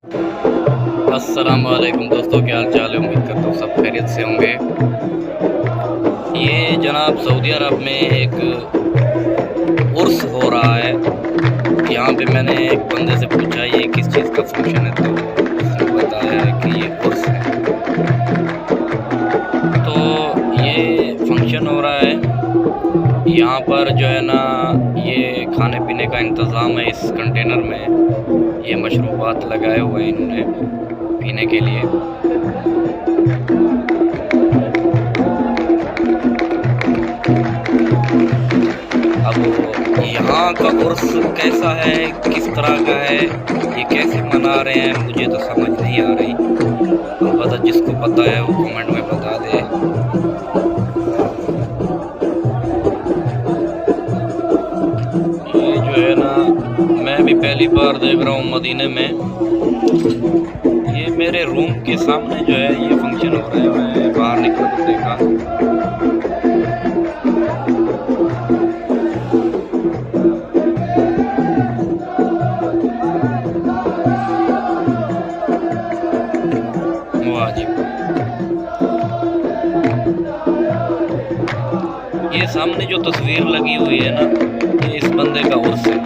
अस्सलाम वालेकुम दोस्तों, क्या हाल चाल है। उम्मीद करता हूँ सब खैरियत से होंगे। ये जनाब सऊदी अरब में एक उर्स हो रहा है। यहाँ पे मैंने एक बंदे से पूछा ये किस चीज़ का फंक्शन है, तो उसने बताया है कि ये उर्स है। तो ये फंक्शन हो रहा है यहाँ पर जो है ना, ये खाने पीने का इंतज़ाम है। इस कंटेनर में ये मशरूबात लगाए हुए हैं इन्होंने पीने के लिए। अब यहाँ का उर्स कैसा है, किस तरह का है, ये कैसे मना रहे हैं, मुझे तो समझ नहीं आ रही। अलबत्ता जिसको पता है वो कमेंट में बता दे। ये जो है ना, मैं भी पहली बार देख रहा हूँ मदीने में। ये मेरे रूम के सामने जो है ये फंक्शन हो रहा है। मैं बाहर निकल कर देखा, वाजिब। ये सामने जो तस्वीर लगी हुई है ना, ये इस बंदे का उर्स है।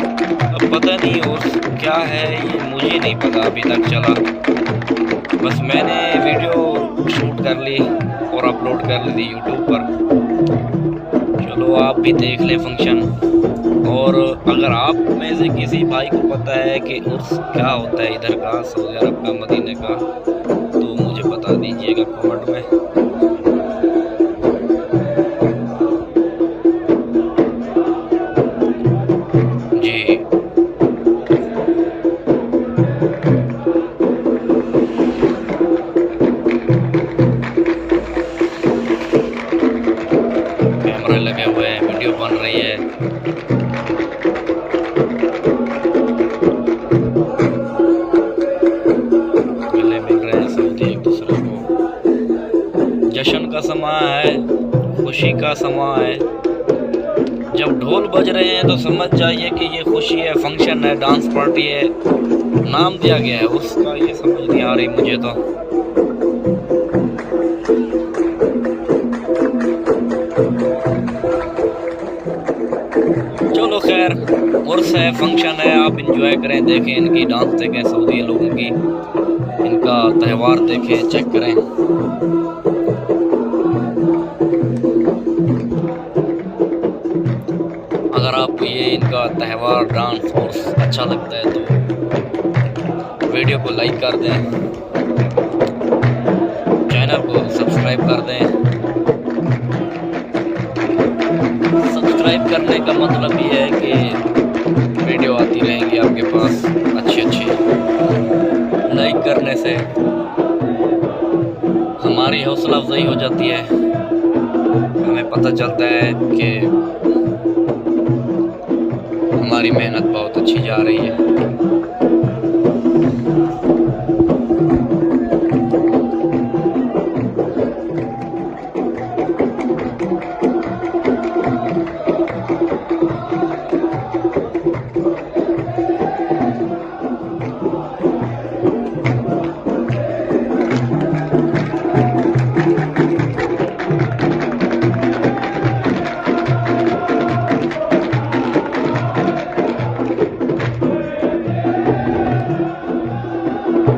अब पता नहीं उर्स क्या है, ये मुझे नहीं पता अभी तक चला। बस मैंने वीडियो शूट कर ली और अपलोड कर ली थी यूट्यूब पर। चलो आप भी देख ले फंक्शन। और अगर आप में से किसी भाई को पता है कि उर्स क्या होता है इधर का, सऊदी अरब का, मदीने का, तो मुझे बता दीजिएगा कमेंट में। जी, कैमरे लगे हुए हैं, वीडियो बन रही है। गले मिल रहे हैं सऊदी एक दूसरे को। जश्न का समा है, खुशी का समा है। जब ढोल बज रहे हैं तो समझ जाइए कि ये खुशी है, फंक्शन है, डांस पार्टी है। नाम दिया गया है उसका, ये समझ नहीं आ रही मुझे तो। चलो खैर, उर्स है, फंक्शन है, आप इंजॉय करें, देखें इनकी डांस, देखें सऊदी लोगों की, इनका त्यौहार देखें, चेक करें। अगर आप ये इनका त्यौहार, डांस उर्स अच्छा लगता है तो वीडियो को लाइक कर दें, चैनल को सब्सक्राइब कर दें। सब्सक्राइब करने का मतलब ये है कि वीडियो आती रहेंगी आपके पास अच्छी अच्छी। लाइक करने से हमारी हौसला अफजाई हो जाती है, हमें पता चलता है कि हमारी मेहनत बहुत अच्छी जा रही है।